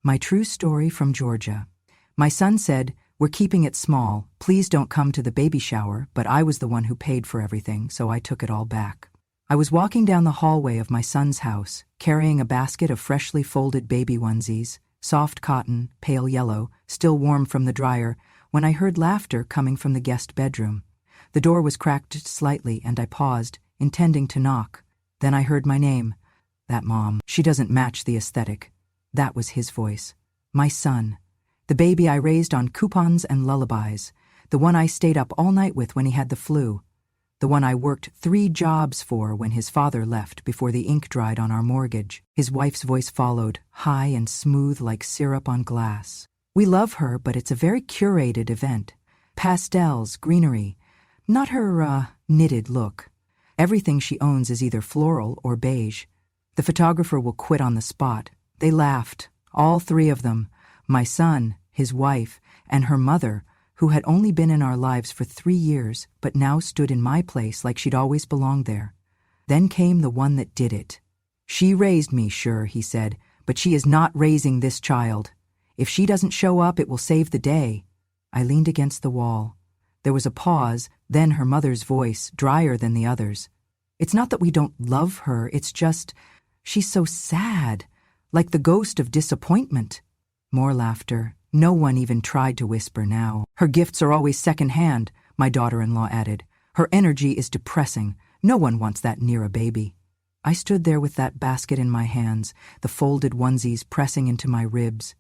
My true story from Georgia. My son said, "We're keeping it small. Please don't come to the baby shower," but I was the one who paid for everything, so I took it all back. I was walking down the hallway of my son's house, carrying a basket of freshly folded baby onesies, soft cotton, pale yellow, still warm from the dryer, when I heard laughter coming from the guest bedroom. The door was cracked slightly, and I paused, intending to knock. Then I heard my name. That mom, she doesn't match the aesthetic. That was his voice. My son. The baby I raised on coupons and lullabies. The one I stayed up all night with when he had the flu. The one I worked 3 jobs for when his father left before the ink dried on our mortgage. His wife's voice followed, high and smooth like syrup on glass. "We love her, but it's a very curated event. Pastels, greenery. Not her, knitted look. Everything she owns is either floral or beige. The photographer will quit on the spot." They laughed, all 3 of them. My son, his wife, and her mother, who had only been in our lives for 3 years, but now stood in my place like she'd always belonged there. Then came the one that did it. "She raised me, sure," he said, "but she is not raising this child. If she doesn't show up, it will save the day." I leaned against the wall. There was a pause, then her mother's voice, drier than the others. "It's not that we don't love her, it's just, she's so sad, like the ghost of disappointment." More laughter. No one even tried to whisper now. "Her gifts are always second-hand," my daughter-in-law added. "Her energy is depressing. No one wants that near a baby." I stood there with that basket in my hands, the folded onesies pressing into my ribs.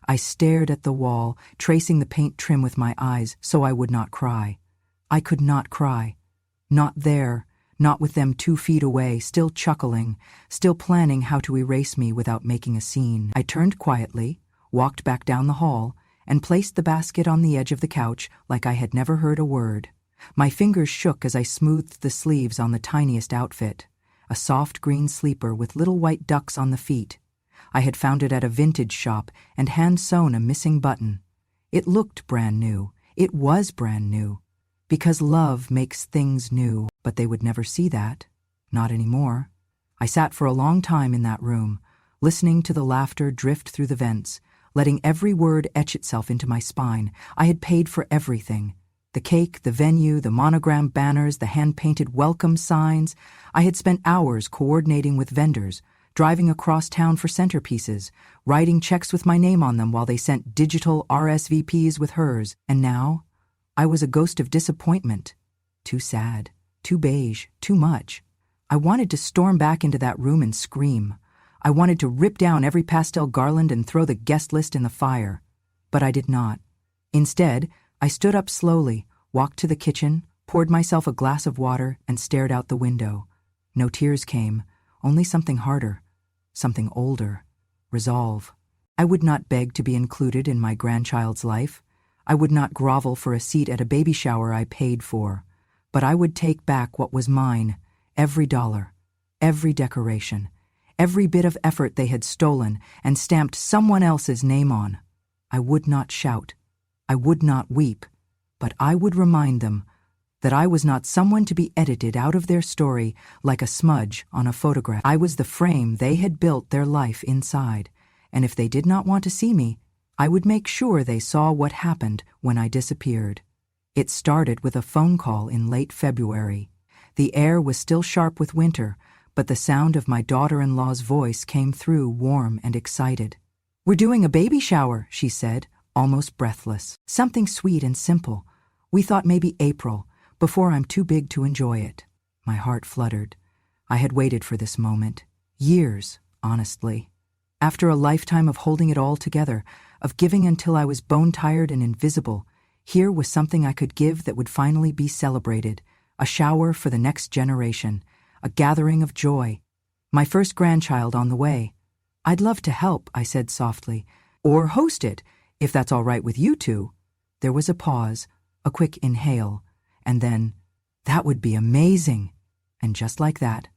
I stared at the wall, tracing the paint trim with my eyes so I would not cry. I could not cry. Not there, not with them 2 feet away, still chuckling, still planning how to erase me without making a scene. I turned quietly, walked back down the hall, and placed the basket on the edge of the couch like I had never heard a word. My fingers shook as I smoothed the sleeves on the tiniest outfit, a soft green sleeper with little white ducks on the feet. I had found it at a vintage shop and hand-sewn a missing button. It looked brand new. It was brand new. Because love makes things new, but they would never see that. Not anymore. I sat for a long time in that room, listening to the laughter drift through the vents, letting every word etch itself into my spine. I had paid for everything. The cake, the venue, the monogram banners, the hand-painted welcome signs. I had spent hours coordinating with vendors, driving across town for centerpieces, writing checks with my name on them while they sent digital RSVPs with hers. And now, I was a ghost of disappointment. Too sad, too beige, too much. I wanted to storm back into that room and scream. I wanted to rip down every pastel garland and throw the guest list in the fire. But I did not. Instead, I stood up slowly, walked to the kitchen, poured myself a glass of water, and stared out the window. No tears came, only something harder, something older. Resolve. I would not beg to be included in my grandchild's life. I would not grovel for a seat at a baby shower I paid for. But I would take back what was mine, every dollar, every decoration, every bit of effort they had stolen and stamped someone else's name on. I would not shout. I would not weep. But I would remind them that I was not someone to be edited out of their story like a smudge on a photograph. I was the frame they had built their life inside, and if they did not want to see me, I would make sure they saw what happened when I disappeared. It started with a phone call in late February. The air was still sharp with winter, but the sound of my daughter-in-law's voice came through warm and excited. "We're doing a baby shower," she said, almost breathless. "Something sweet and simple. We thought maybe April, before I'm too big to enjoy it." My heart fluttered. I had waited for this moment. Years, honestly. After a lifetime of holding it all together, of giving until I was bone-tired and invisible, here was something I could give that would finally be celebrated. A shower for the next generation. A gathering of joy. My first grandchild on the way. "I'd love to help," I said softly. "Or host it, if that's all right with you two." There was a pause, a quick inhale, and then, "That would be amazing." And just like that,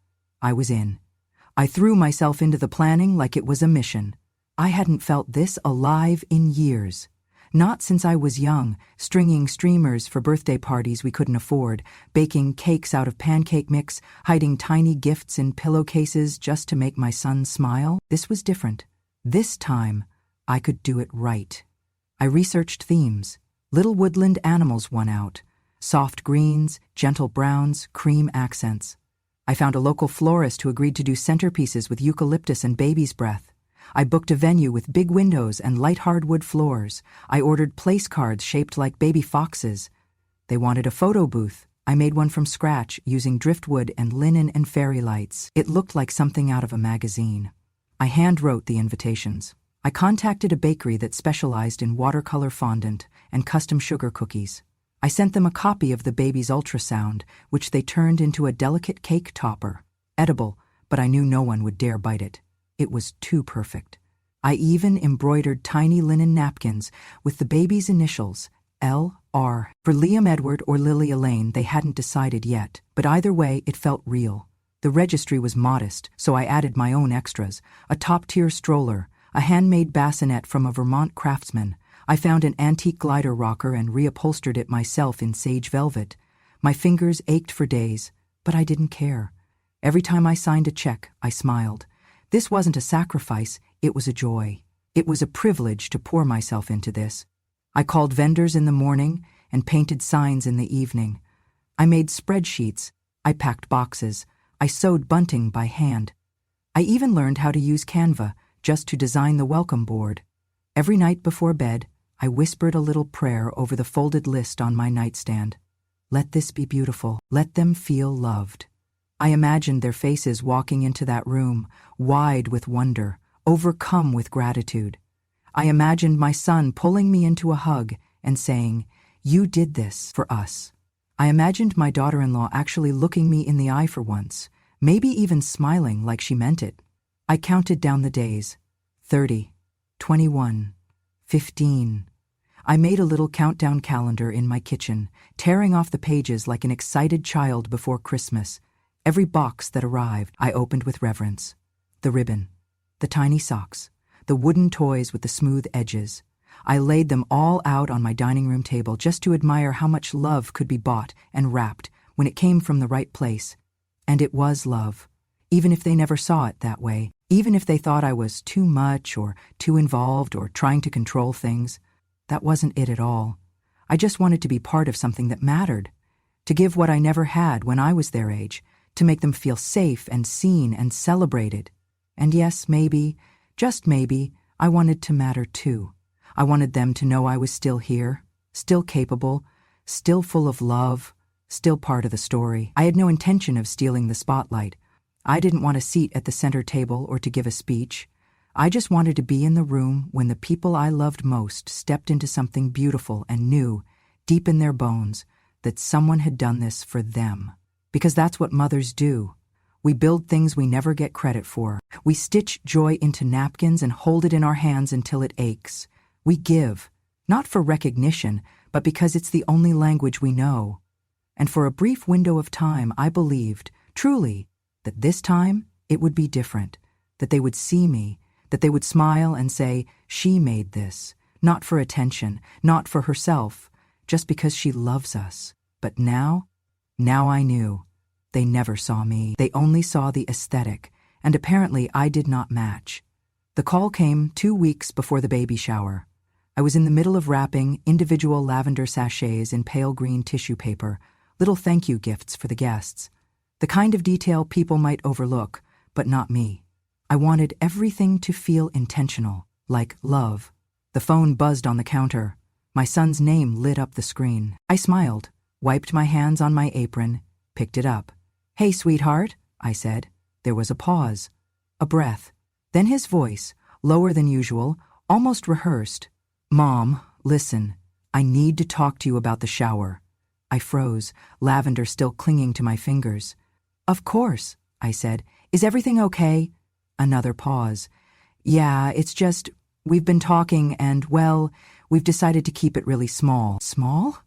I was in. I threw myself into the planning like it was a mission. I hadn't felt this alive in years. Not since I was young, stringing streamers for birthday parties we couldn't afford, baking cakes out of pancake mix, hiding tiny gifts in pillowcases just to make my son smile. This was different. This time, I could do it right. I researched themes. Little woodland animals won out. Soft greens, gentle browns, cream accents. I found a local florist who agreed to do centerpieces with eucalyptus and baby's breath. I booked a venue with big windows and light hardwood floors. I ordered place cards shaped like baby foxes. They wanted a photo booth. I made one from scratch using driftwood and linen and fairy lights. It looked like something out of a magazine. I hand-wrote the invitations. I contacted a bakery that specialized in watercolor fondant and custom sugar cookies. I sent them a copy of the baby's ultrasound, which they turned into a delicate cake topper. Edible, but I knew no one would dare bite it. It was too perfect. I even embroidered tiny linen napkins with the baby's initials, L.R. For Liam Edward or Lily Elaine, they hadn't decided yet, but either way, it felt real. The registry was modest, so I added my own extras, a top-tier stroller, a handmade bassinet from a Vermont craftsman. I found an antique glider rocker and reupholstered it myself in sage velvet. My fingers ached for days, but I didn't care. Every time I signed a check, I smiled. This wasn't a sacrifice, it was a joy. It was a privilege to pour myself into this. I called vendors in the morning and painted signs in the evening. I made spreadsheets. I packed boxes. I sewed bunting by hand. I even learned how to use Canva just to design the welcome board. Every night before bed, I whispered a little prayer over the folded list on my nightstand. Let this be beautiful. Let them feel loved. I imagined their faces walking into that room, wide with wonder, overcome with gratitude. I imagined my son pulling me into a hug and saying, "You did this for us." I imagined my daughter-in-law actually looking me in the eye for once, maybe even smiling like she meant it. I counted down the days. 30, 21, 15. I made a little countdown calendar in my kitchen, tearing off the pages like an excited child before Christmas. Every box that arrived, I opened with reverence. The ribbon, the tiny socks, the wooden toys with the smooth edges. I laid them all out on my dining room table just to admire how much love could be bought and wrapped when it came from the right place. And it was love, even if they never saw it that way, even if they thought I was too much or too involved or trying to control things. That wasn't it at all. I just wanted to be part of something that mattered, to give what I never had when I was their age, to make them feel safe and seen and celebrated. And yes, maybe, just maybe, I wanted to matter too. I wanted them to know I was still here, still capable, still full of love, still part of the story. I had no intention of stealing the spotlight. I didn't want a seat at the center table or to give a speech. I just wanted to be in the room when the people I loved most stepped into something beautiful and knew, deep in their bones, that someone had done this for them. Because that's what mothers do. We build things we never get credit for. We stitch joy into napkins and hold it in our hands until it aches. We give, not for recognition, but because it's the only language we know. And for a brief window of time, I believed, truly, that this time it would be different, that they would see me, that they would smile and say, "She made this," not for attention, not for herself, just because she loves us. But now I knew. They never saw me. They only saw the aesthetic, and apparently I did not match. The call came 2 weeks before the baby shower. I was in the middle of wrapping individual lavender sachets in pale green tissue paper, little thank you gifts for the guests. The kind of detail people might overlook, but not me. I wanted everything to feel intentional, like love. The phone buzzed on the counter. My son's name lit up the screen. I smiled, wiped my hands on my apron, picked it up. "Hey, sweetheart," I said. There was a pause, a breath. Then his voice, lower than usual, almost rehearsed. "Mom, listen, I need to talk to you about the shower." I froze, lavender still clinging to my fingers. "Of course," I said. "Is everything okay?" Another pause. "Yeah, it's just, we've been talking and, well, we've decided to keep it really small." Small?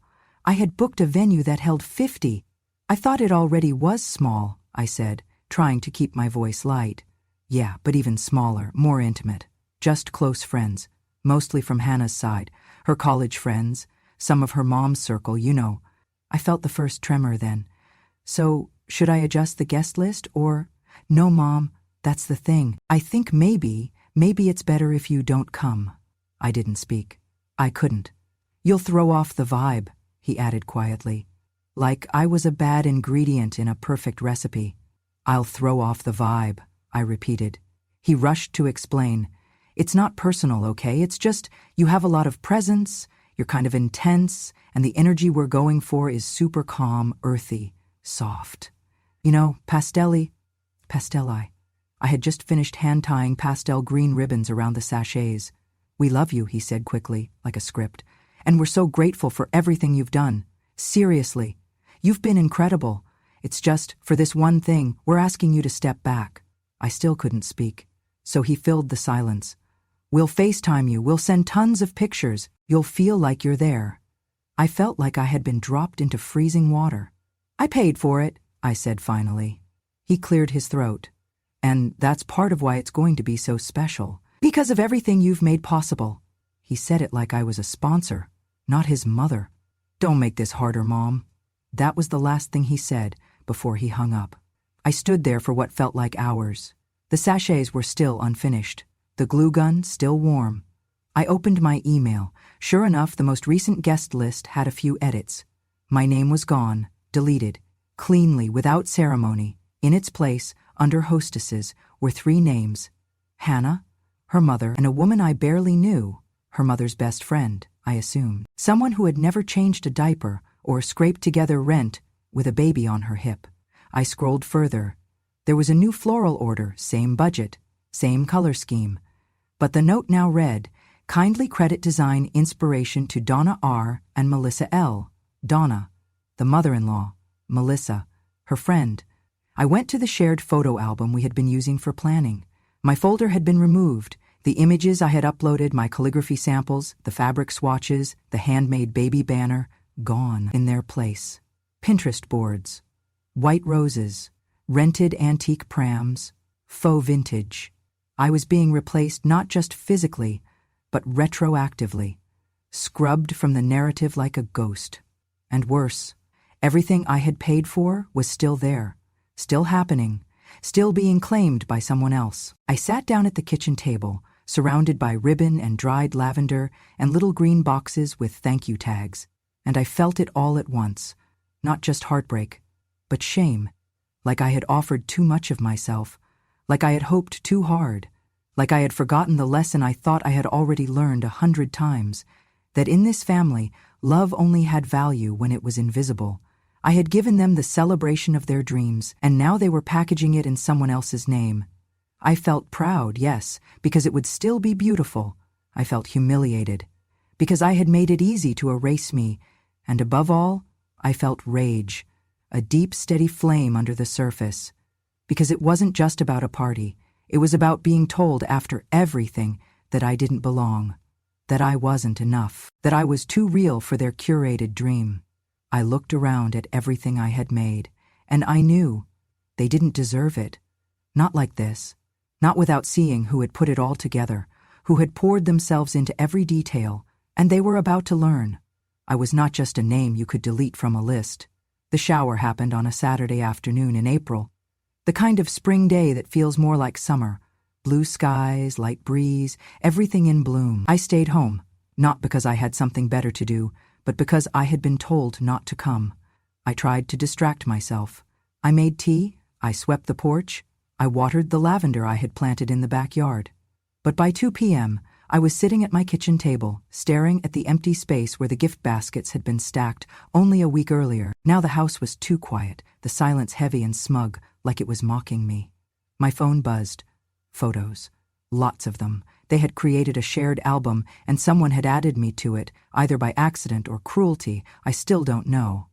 I had booked a venue that held 50. I thought it already was small, I said, trying to keep my voice light. "Yeah, but even smaller, more intimate. Just close friends, mostly from Hannah's side, her college friends, some of her mom's circle, you know." I felt the first tremor then. "So, should I adjust the guest list or—" "No, Mom, that's the thing. I think maybe it's better if you don't come." I didn't speak. I couldn't. You'll throw off the vibe, he added quietly. Like I was a bad ingredient in a perfect recipe. I'll throw off the vibe, I repeated. He rushed to explain. It's not personal, okay? It's just you have a lot of presence, you're kind of intense, and the energy we're going for is super calm, earthy, soft. You know, pasteli. I had just finished hand-tying pastel green ribbons around the sachets. We love you, he said quickly, like a script. And we're so grateful for everything you've done. Seriously. You've been incredible. It's just, for this one thing, we're asking you to step back. I still couldn't speak. So he filled the silence. We'll FaceTime you, we'll send tons of pictures. You'll feel like you're there. I felt like I had been dropped into freezing water. I paid for it, I said finally. He cleared his throat. And that's part of why it's going to be so special. Because of everything you've made possible. He said it like I was a sponsor, not his mother. Don't make this harder, Mom. That was the last thing he said before he hung up. I stood there for what felt like hours. The sachets were still unfinished. The glue gun still warm. I opened my email. Sure enough, the most recent guest list had a few edits. My name was gone, deleted, cleanly, without ceremony. In its place, under hostesses, were 3 names. Hannah, her mother, and a woman I barely knew, her mother's best friend, I assumed. Someone who had never changed a diaper or scraped together rent with a baby on her hip. I scrolled further. There was a new floral order, same budget, same color scheme. But the note now read, kindly credit design inspiration to Donna R. and Melissa L. Donna, the mother-in-law, Melissa, her friend. I went to the shared photo album we had been using for planning. My folder had been removed. The images I had uploaded, my calligraphy samples, the fabric swatches, the handmade baby banner, gone in their place. Pinterest boards, white roses, rented antique prams, faux vintage. I was being replaced not just physically, but retroactively, scrubbed from the narrative like a ghost. And worse, everything I had paid for was still there, still happening, still being claimed by someone else. I sat down at the kitchen table, surrounded by ribbon and dried lavender and little green boxes with thank you tags, and I felt it all at once, not just heartbreak, but shame, like I had offered too much of myself, like I had hoped too hard, like I had forgotten the lesson I thought I had already learned 100 times, that in this family, love only had value when it was invisible. I had given them the celebration of their dreams, and now they were packaging it in someone else's name. I felt proud, yes, because it would still be beautiful. I felt humiliated, because I had made it easy to erase me, and above all, I felt rage, a deep, steady flame under the surface. Because it wasn't just about a party, it was about being told after everything that I didn't belong, that I wasn't enough, that I was too real for their curated dream. I looked around at everything I had made, and I knew they didn't deserve it. Not like this. Not without seeing who had put it all together, who had poured themselves into every detail, and they were about to learn. I was not just a name you could delete from a list. The shower happened on a Saturday afternoon in April. The kind of spring day that feels more like summer. Blue skies, light breeze, everything in bloom. I stayed home, not because I had something better to do, but because I had been told not to come. I tried to distract myself. I made tea, I swept the porch, I watered the lavender I had planted in the backyard. But by 2 p.m., I was sitting at my kitchen table, staring at the empty space where the gift baskets had been stacked only a week earlier. Now the house was too quiet, the silence heavy and smug, like it was mocking me. My phone buzzed. Photos. Lots of them. They had created a shared album, and someone had added me to it, either by accident or cruelty. I still don't know.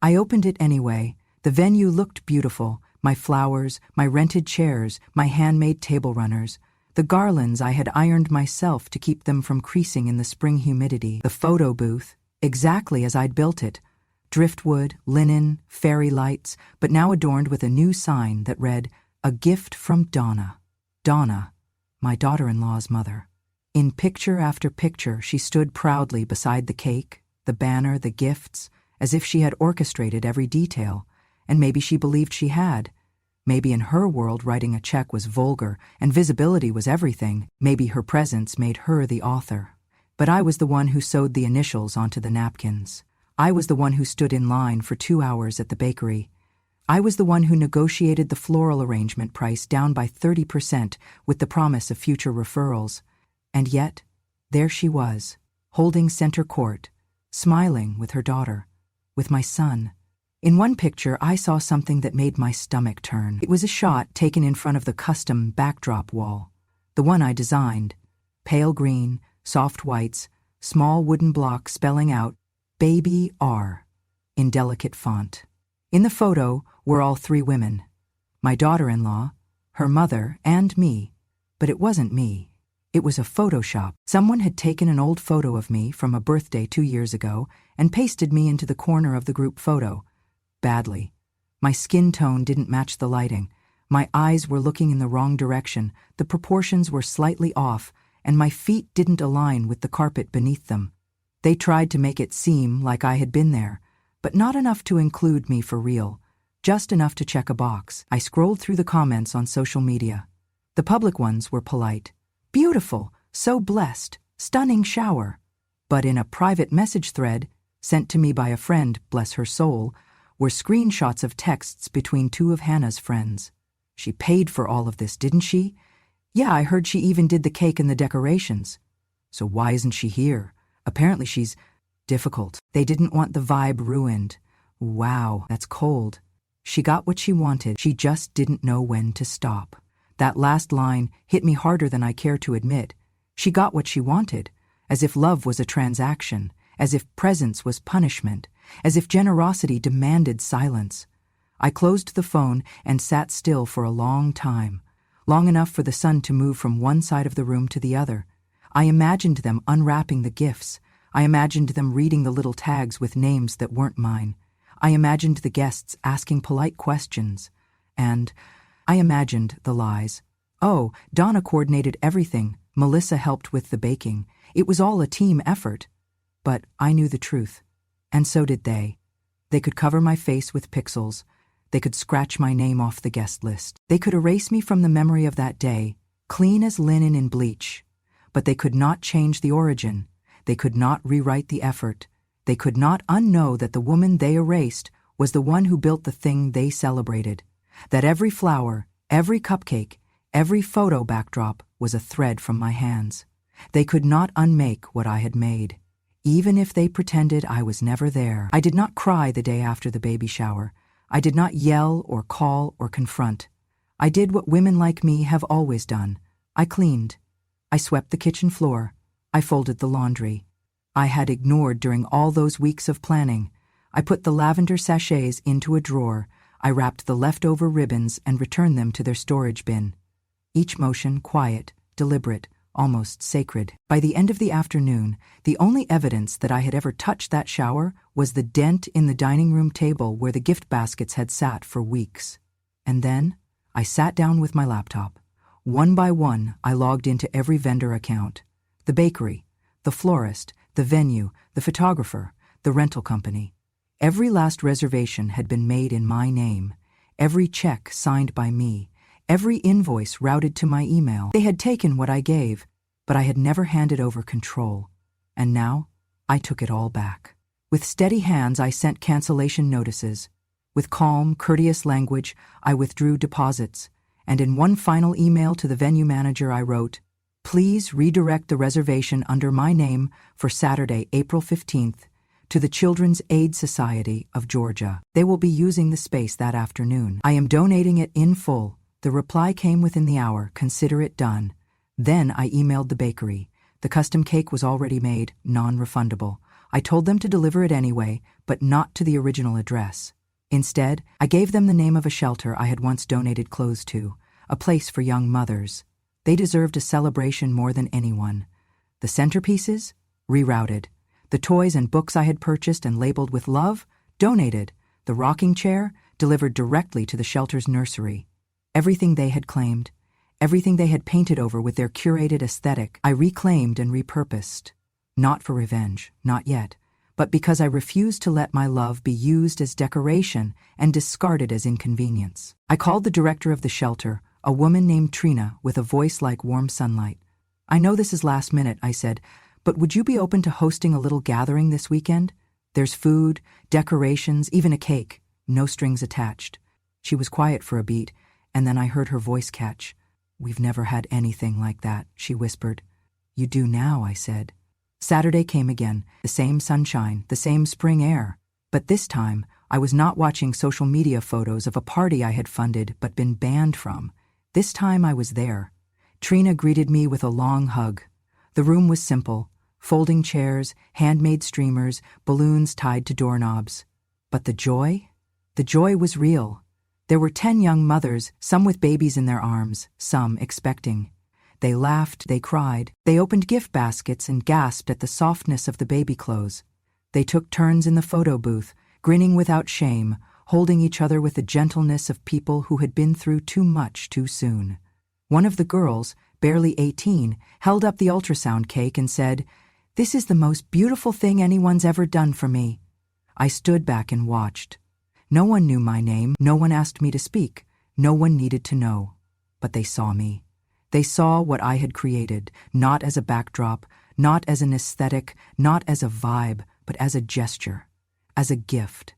I opened it anyway. The venue looked beautiful. My flowers, my rented chairs, my handmade table runners. The garlands I had ironed myself to keep them from creasing in the spring humidity. The photo booth, exactly as I'd built it. Driftwood, linen, fairy lights, but now adorned with a new sign that read, "A gift from Donna." Donna, my daughter-in-law's mother. In picture after picture, she stood proudly beside the cake, the banner, the gifts, as if she had orchestrated every detail, and maybe she believed she had. Maybe in her world writing a check was vulgar and visibility was everything. Maybe her presence made her the author. But I was the one who sewed the initials onto the napkins. I was the one who stood in line for 2 hours at the bakery. I was the one who negotiated the floral arrangement price down by 30% with the promise of future referrals. And yet, there she was, holding center court, smiling with her daughter, with my son. In one picture, I saw something that made my stomach turn. It was a shot taken in front of the custom backdrop wall, the one I designed. Pale green, soft whites, small wooden blocks spelling out Baby R in delicate font. In the photo were all 3 women, my daughter-in-law, her mother, and me. But it wasn't me. It was a Photoshop. Someone had taken an old photo of me from a birthday 2 years ago and pasted me into the corner of the group photo. Badly. My skin tone didn't match the lighting. My eyes were looking in the wrong direction, the proportions were slightly off, and my feet didn't align with the carpet beneath them. They tried to make it seem like I had been there, but not enough to include me for real, just enough to check a box. I scrolled through the comments on social media. The public ones were polite. Beautiful, so blessed, stunning shower. But in a private message thread, sent to me by a friend, bless her soul, were screenshots of texts between 2 of Hannah's friends. She paid for all of this, didn't she? Yeah, I heard she even did the cake and the decorations. So why isn't she here? Apparently she's difficult. They didn't want the vibe ruined. Wow, that's cold. She got what she wanted. She just didn't know when to stop. That last line hit me harder than I care to admit. She got what she wanted, as if love was a transaction, as if presence was punishment, as if generosity demanded silence. I closed the phone and sat still for a long time, long enough for the sun to move from one side of the room to the other. I imagined them unwrapping the gifts. I imagined them reading the little tags with names that weren't mine. I imagined the guests asking polite questions. And I imagined the lies. Oh, Donna coordinated everything. Melissa helped with the baking. It was all a team effort. But I knew the truth. And so did they. They could cover my face with pixels. They could scratch my name off the guest list. They could erase me from the memory of that day, clean as linen in bleach. But they could not change the origin. They could not rewrite the effort. They could not unknow that the woman they erased was the one who built the thing they celebrated. That every flower, every cupcake, every photo backdrop was a thread from my hands. They could not unmake what I had made, even if they pretended I was never there. I did not cry the day after the baby shower. I did not yell or call or confront. I did what women like me have always done. I cleaned. I swept the kitchen floor. I folded the laundry. I had ignored during all those weeks of planning. I put the lavender sachets into a drawer. I wrapped the leftover ribbons and returned them to their storage bin. Each motion quiet, deliberate, almost sacred. By the end of the afternoon, the only evidence that I had ever touched that shower was the dent in the dining room table where the gift baskets had sat for weeks. And then, I sat down with my laptop. One by one, I logged into every vendor account. The bakery, the florist, the venue, the photographer, the rental company. Every last reservation had been made in my name, every check signed by me, every invoice routed to my email. They had taken what I gave, but I had never handed over control. And now, I took it all back. With steady hands, I sent cancellation notices. With calm, courteous language, I withdrew deposits. And in one final email to the venue manager, I wrote, "Please redirect the reservation under my name for Saturday, April 15th, to the Children's Aid Society of Georgia. They will be using the space that afternoon. I am donating it in full." The reply came within the hour, "Consider it done." Then I emailed the bakery. The custom cake was already made, non-refundable. I told them to deliver it anyway, but not to the original address. Instead, I gave them the name of a shelter I had once donated clothes to, a place for young mothers. They deserved a celebration more than anyone. The centerpieces? Rerouted. The toys and books I had purchased and labeled with love? Donated. The rocking chair? Delivered directly to the shelter's nursery. Everything they had claimed, everything they had painted over with their curated aesthetic, I reclaimed and repurposed. Not for revenge, not yet, but because I refused to let my love be used as decoration and discarded as inconvenience. I called the director of the shelter, a woman named Trina with a voice like warm sunlight. "I know this is last minute," I said, but would you be open to hosting a little gathering this weekend? There's food, decorations, even a cake. No strings attached. She was quiet for a beat, and then I heard her voice catch. We've never had anything like that, she whispered. You do now, I said. Saturday came again, the same sunshine, the same spring air. But this time, I was not watching social media photos of a party I had funded but been banned from. This time I was there. Trina greeted me with a long hug. The room was simple: folding chairs, handmade streamers, balloons tied to doorknobs. But the joy? The joy was real. There were 10 young mothers, some with babies in their arms, some expecting. They laughed, they cried, they opened gift baskets and gasped at the softness of the baby clothes. They took turns in the photo booth, grinning without shame, holding each other with the gentleness of people who had been through too much too soon. One of the girls, barely 18, held up the ultrasound cake and said, "This is the most beautiful thing anyone's ever done for me." I stood back and watched. No one knew my name, no one asked me to speak, no one needed to know. But they saw me. They saw what I had created, not as a backdrop, not as an aesthetic, not as a vibe, but as a gesture, as a gift,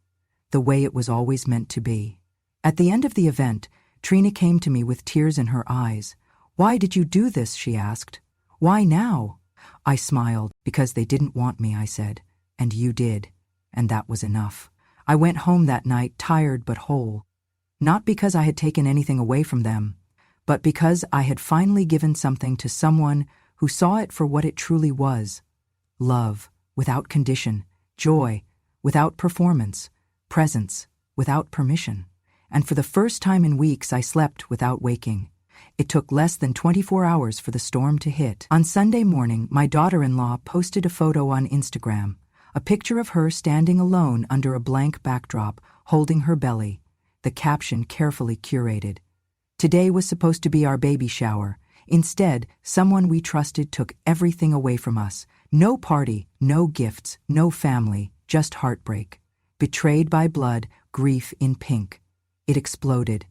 the way it was always meant to be. At the end of the event, Trina came to me with tears in her eyes. "Why did you do this?" she asked. "Why now?" I smiled. "Because they didn't want me," I said. "And you did." And that was enough. I went home that night tired but whole. Not because I had taken anything away from them, but because I had finally given something to someone who saw it for what it truly was. Love, without condition, joy, without performance, presence, without permission. And for the first time in weeks, I slept without waking. It took less than 24 hours for the storm to hit. On Sunday morning, my daughter-in-law posted a photo on Instagram, a picture of her standing alone under a blank backdrop, holding her belly, the caption carefully curated. Today was supposed to be our baby shower. Instead, someone we trusted took everything away from us. No party, no gifts, no family, just heartbreak. Betrayed by blood, grief in pink. It exploded.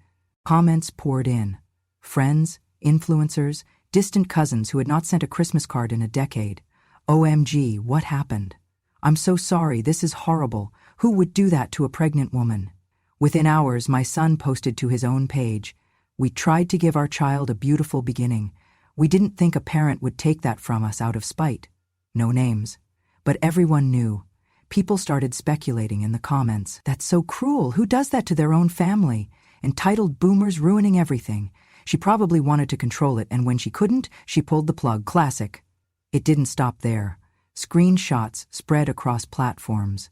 Comments poured in. Friends, influencers, distant cousins who had not sent a Christmas card in a decade. OMG, what happened? I'm so sorry, this is horrible. Who would do that to a pregnant woman? Within hours, my son posted to his own page, "We tried to give our child a beautiful beginning. We didn't think a parent would take that from us out of spite." No names. But everyone knew. People started speculating in the comments. "That's so cruel. Who does that to their own family? Entitled boomers ruining everything." She probably wanted to control it, and when she couldn't, she pulled the plug. Classic. It didn't stop there. Screenshots spread across platforms.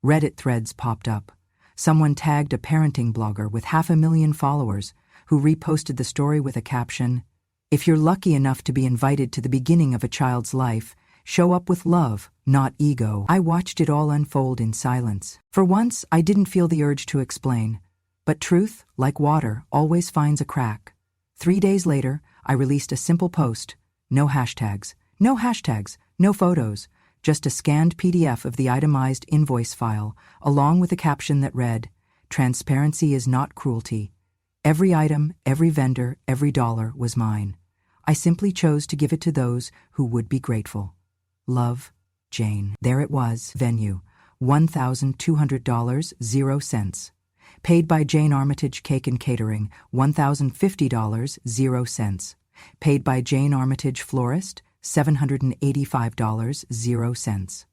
Reddit threads popped up. Someone tagged a parenting blogger with 500,000 followers who reposted the story with a caption, "If you're lucky enough to be invited to the beginning of a child's life, show up with love, not ego." I watched it all unfold in silence. For once, I didn't feel the urge to explain. But truth, like water, always finds a crack. 3 days later, I released a simple post. No hashtags, no photos, just a scanned PDF of the itemized invoice file, along with a caption that read, "Transparency is not cruelty. Every item, every vendor, every dollar was mine. I simply chose to give it to those who would be grateful. Love, Jane." There it was. Venue, $1,200, 0 cents. Paid by Jane Armitage Cake and Catering, $1,050, 0 cents. Paid by Jane Armitage Florist, $785, 0 cents.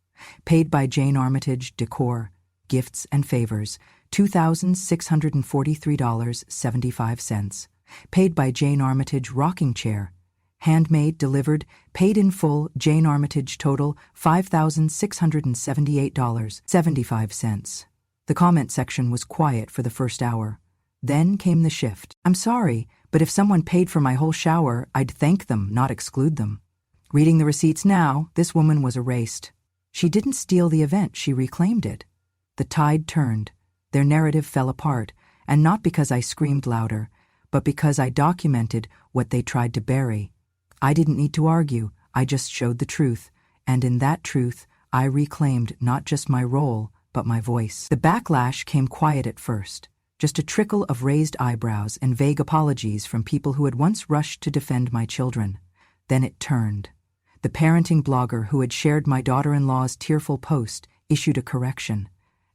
Paid by Jane Armitage Decor, Gifts and Favors, $2,643, 75 cents. Paid by Jane Armitage Rocking Chair, handmade, delivered, paid in full, Jane Armitage total, $5,678, 75 cents. The comment section was quiet for the first hour. Then came the shift. "I'm sorry, but if someone paid for my whole shower, I'd thank them, not exclude them." Reading the receipts now, this woman was erased. She didn't steal the event, she reclaimed it. The tide turned. Their narrative fell apart, and not because I screamed louder, but because I documented what they tried to bury. I didn't need to argue, I just showed the truth, and in that truth, I reclaimed not just my role, but my voice. The backlash came quiet at first, just a trickle of raised eyebrows and vague apologies from people who had once rushed to defend my children. Then it turned. The parenting blogger who had shared my daughter-in-law's tearful post issued a correction.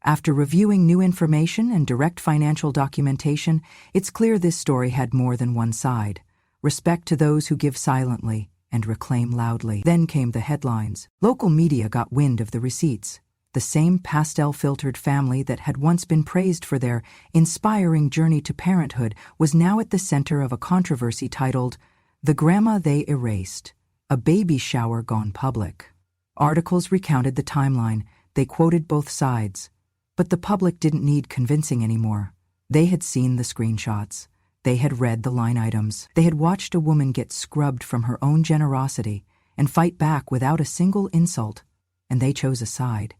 After reviewing new information and direct financial documentation, it's clear this story had more than one side. Respect to those who give silently and reclaim loudly. Then came the headlines. Local media got wind of the receipts. The same pastel-filtered family that had once been praised for their inspiring journey to parenthood was now at the center of a controversy titled, "The Grandma They Erased, a Baby Shower Gone Public." Articles recounted the timeline. They quoted both sides. But the public didn't need convincing anymore. They had seen the screenshots. They had read the line items. They had watched a woman get scrubbed from her own generosity and fight back without a single insult. And they chose a side.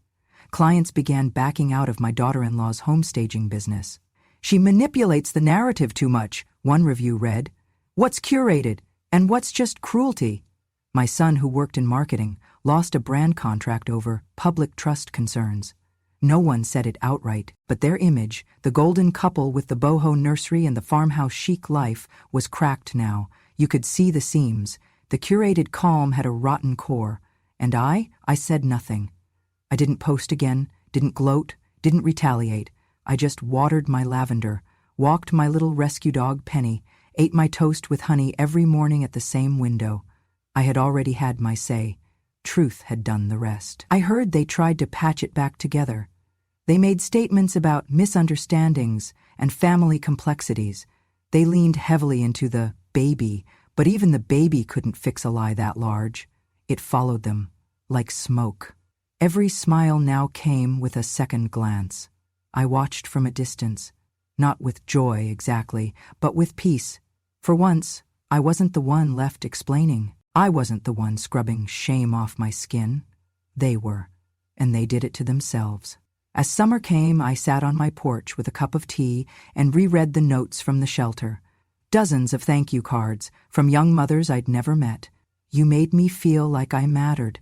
Clients began backing out of my daughter-in-law's homestaging business. "She manipulates the narrative too much," one review read. "What's curated? And what's just cruelty?" My son, who worked in marketing, lost a brand contract over public trust concerns. No one said it outright, but their image, the golden couple with the boho nursery and the farmhouse chic life, was cracked now. You could see the seams. The curated calm had a rotten core. And I said nothing. I didn't post again, didn't gloat, didn't retaliate. I just watered my lavender, walked my little rescue dog Penny, ate my toast with honey every morning at the same window. I had already had my say. Truth had done the rest. I heard they tried to patch it back together. They made statements about misunderstandings and family complexities. They leaned heavily into the baby, but even the baby couldn't fix a lie that large. It followed them, like smoke. Every smile now came with a second glance. I watched from a distance, not with joy exactly, but with peace. For once, I wasn't the one left explaining. I wasn't the one scrubbing shame off my skin. They were, and they did it to themselves. As summer came, I sat on my porch with a cup of tea and reread the notes from the shelter. Dozens of thank you cards from young mothers I'd never met. "You made me feel like I mattered.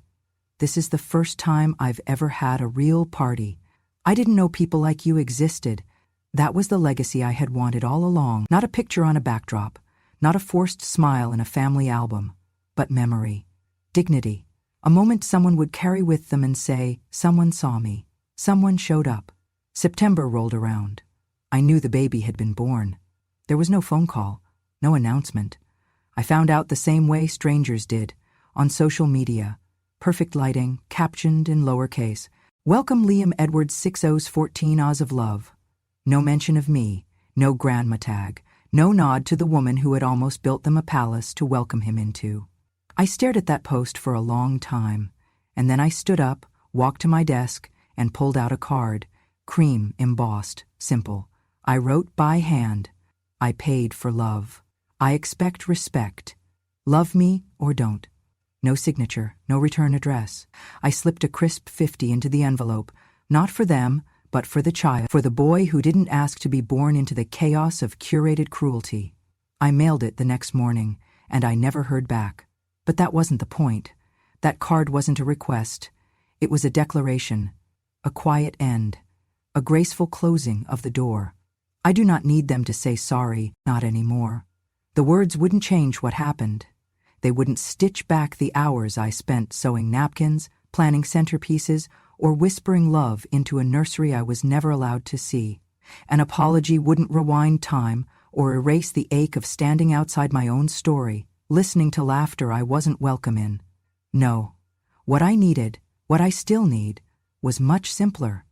This is the first time I've ever had a real party. I didn't know people like you existed." That was the legacy I had wanted all along. Not a picture on a backdrop, not a forced smile in a family album, but memory, dignity, a moment someone would carry with them and say, "Someone saw me. Someone showed up." September rolled around. I knew the baby had been born. There was no phone call, no announcement. I found out the same way strangers did, on social media. Perfect lighting, captioned in lowercase. "Welcome Liam Edwards 60's 14 Oz of Love." No mention of me, no grandma tag, no nod to the woman who had almost built them a palace to welcome him into. I stared at that post for a long time, and then I stood up, walked to my desk, and pulled out a card, cream embossed, simple. I wrote by hand, "I paid for love. I expect respect. Love me or don't." No signature, no return address. I slipped a crisp 50 into the envelope, not for them, but for the child, for the boy who didn't ask to be born into the chaos of curated cruelty. I mailed it the next morning, and I never heard back. But that wasn't the point. That card wasn't a request. It was a declaration, a quiet end, a graceful closing of the door. I do not need them to say sorry, not anymore. The words wouldn't change what happened. They wouldn't stitch back the hours I spent sewing napkins, planning centerpieces, or whispering love into a nursery I was never allowed to see. An apology wouldn't rewind time or erase the ache of standing outside my own story, listening to laughter I wasn't welcome in. No, what I needed, what I still need, was much simpler.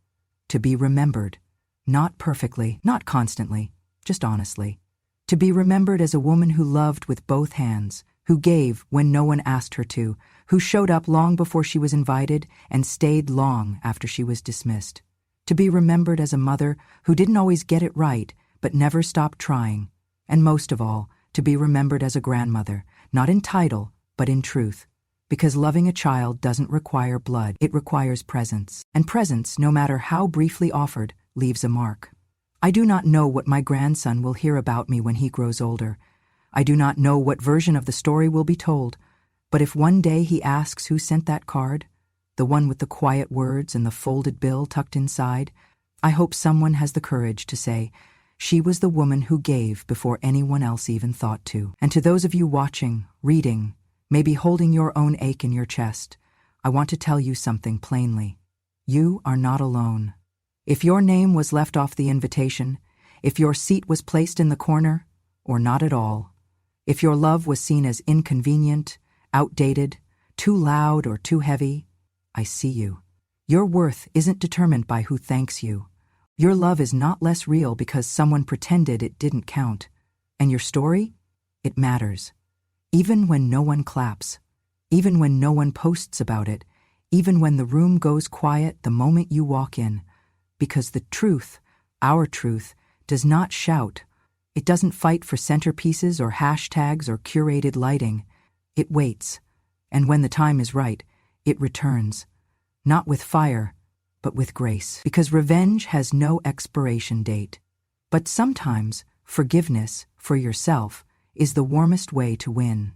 To be remembered. Not perfectly, not constantly, just honestly. To be remembered as a woman who loved with both hands, who gave when no one asked her to, who showed up long before she was invited and stayed long after she was dismissed. To be remembered as a mother who didn't always get it right, but never stopped trying. And most of all, to be remembered as a grandmother, not in title, but in truth. Because loving a child doesn't require blood, it requires presence. And presence, no matter how briefly offered, leaves a mark. I do not know what my grandson will hear about me when he grows older. I do not know what version of the story will be told, but if one day he asks who sent that card, the one with the quiet words and the folded bill tucked inside, I hope someone has the courage to say, "She was the woman who gave before anyone else even thought to." And to those of you watching, reading, maybe holding your own ache in your chest, I want to tell you something plainly. You are not alone. If your name was left off the invitation, if your seat was placed in the corner, or not at all, if your love was seen as inconvenient, outdated, too loud or too heavy, I see you. Your worth isn't determined by who thanks you. Your love is not less real because someone pretended it didn't count. And your story? It matters. Even when no one claps, even when no one posts about it, even when the room goes quiet the moment you walk in, because the truth, our truth, does not shout. It doesn't fight for centerpieces or hashtags or curated lighting. It waits, and when the time is right, it returns. Not with fire, but with grace. Because revenge has no expiration date. But sometimes, forgiveness, for yourself, is the warmest way to win.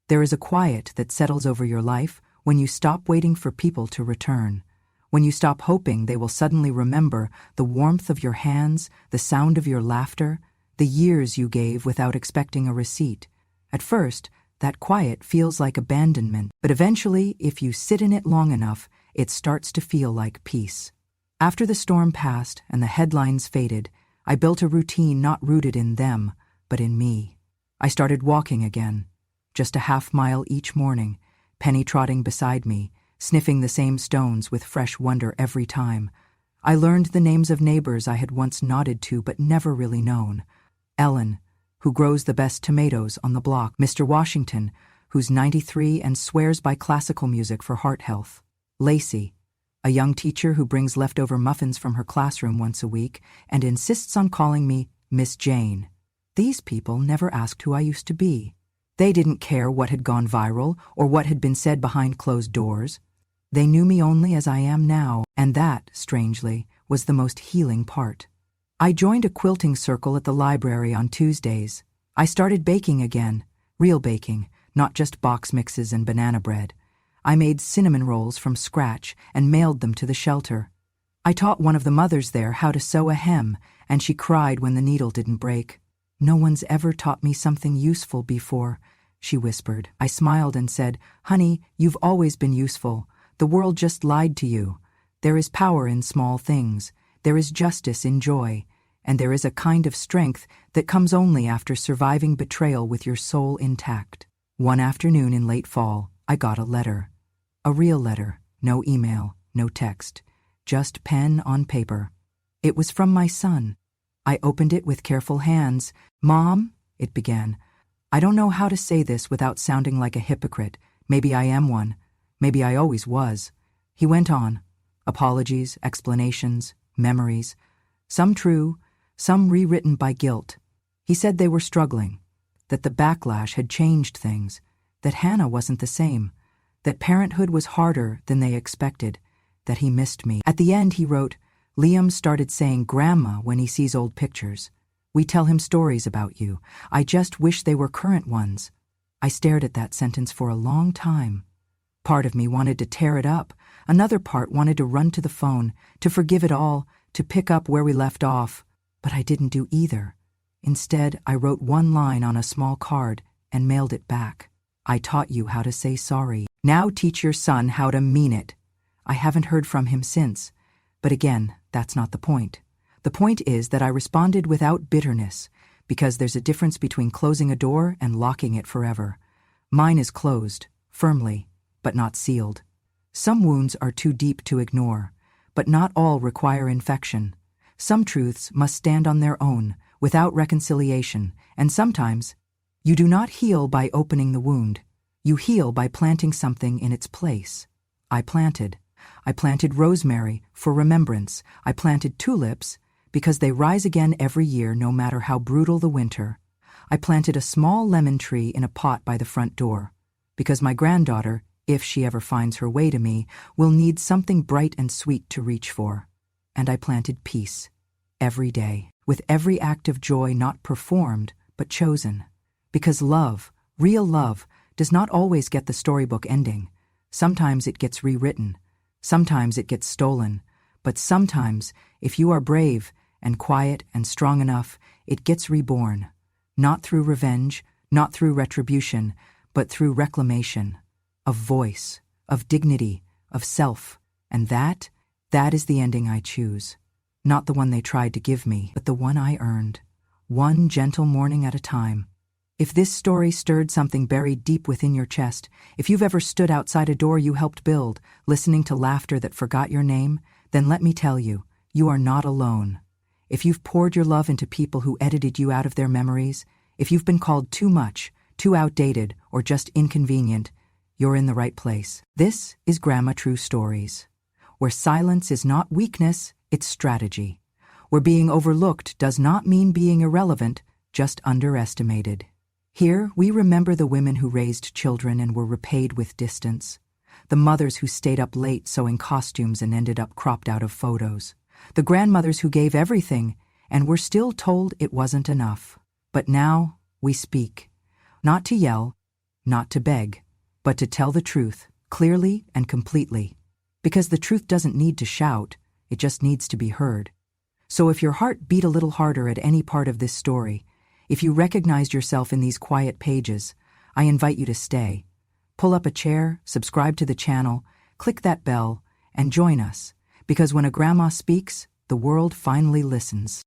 There is a quiet that settles over your life when you stop waiting for people to return. When you stop hoping they will suddenly remember the warmth of your hands, the sound of your laughter, the years you gave without expecting a receipt. At first, that quiet feels like abandonment, but eventually, if you sit in it long enough, it starts to feel like peace. After the storm passed and the headlines faded, I built a routine not rooted in them, but in me. I started walking again, just a half-mile each morning, Penny trotting beside me, sniffing the same stones with fresh wonder every time. I learned the names of neighbors I had once nodded to but never really known. Ellen, who grows the best tomatoes on the block. Mr. Washington, who's 93 and swears by classical music for heart health. Lacey, a young teacher who brings leftover muffins from her classroom once a week and insists on calling me Miss Jane. These people never asked who I used to be. They didn't care what had gone viral or what had been said behind closed doors. They knew me only as I am now, and that, strangely, was the most healing part. I joined a quilting circle at the library on Tuesdays. I started baking again, real baking, not just box mixes and banana bread. I made cinnamon rolls from scratch and mailed them to the shelter. I taught one of the mothers there how to sew a hem, and she cried when the needle didn't break. "No one's ever taught me something useful before," she whispered. I smiled and said, "Honey, you've always been useful. The world just lied to you. There is power in small things. There is justice in joy. And there is a kind of strength that comes only after surviving betrayal with your soul intact." One afternoon in late fall, I got a letter. A real letter, no email, no text, just pen on paper. It was from my son. I opened it with careful hands. "Mom," it began, "I don't know how to say this without sounding like a hypocrite. Maybe I am one. Maybe I always was." He went on. Apologies, explanations, memories. Some true, some rewritten by guilt. He said they were struggling, that the backlash had changed things, that Hannah wasn't the same, that parenthood was harder than they expected, that he missed me. At the end, he wrote, "Liam started saying grandma when he sees old pictures. We tell him stories about you. I just wish they were current ones." I stared at that sentence for a long time. Part of me wanted to tear it up. Another part wanted to run to the phone, to forgive it all, to pick up where we left off. But I didn't do either. Instead, I wrote one line on a small card and mailed it back. "I taught you how to say sorry. Now teach your son how to mean it." I haven't heard from him since. But again, that's not the point. The point is that I responded without bitterness, because there's a difference between closing a door and locking it forever. Mine is closed, firmly, but not sealed. Some wounds are too deep to ignore, but not all require infection. Some truths must stand on their own, without reconciliation, and sometimes you do not heal by opening the wound. You heal by planting something in its place. I planted rosemary for remembrance. I planted tulips because they rise again every year no matter how brutal the winter. I planted a small lemon tree in a pot by the front door because my granddaughter, if she ever finds her way to me, will need something bright and sweet to reach for. And I planted peace, every day, with every act of joy not performed, but chosen. Because love, real love, does not always get the storybook ending. Sometimes it gets rewritten. Sometimes it gets stolen. But sometimes, if you are brave and quiet and strong enough, it gets reborn. Not through revenge, not through retribution, but through reclamation, of voice, of dignity, of self, and that is the ending I choose. Not the one they tried to give me, but the one I earned, one gentle morning at a time. If this story stirred something buried deep within your chest, if you've ever stood outside a door you helped build, listening to laughter that forgot your name, then let me tell you, you are not alone. If you've poured your love into people who edited you out of their memories, if you've been called too much, too outdated, or just inconvenient, you're in the right place. This is Grandma True Stories, where silence is not weakness, it's strategy. Where being overlooked does not mean being irrelevant, just underestimated. Here, we remember the women who raised children and were repaid with distance, the mothers who stayed up late sewing costumes and ended up cropped out of photos, the grandmothers who gave everything and were still told it wasn't enough. But now, we speak. Not to yell, not to beg, but to tell the truth, clearly and completely. Because the truth doesn't need to shout, it just needs to be heard. So if your heart beat a little harder at any part of this story, if you recognized yourself in these quiet pages, I invite you to stay. Pull up a chair, subscribe to the channel, click that bell, and join us, because when a grandma speaks, the world finally listens.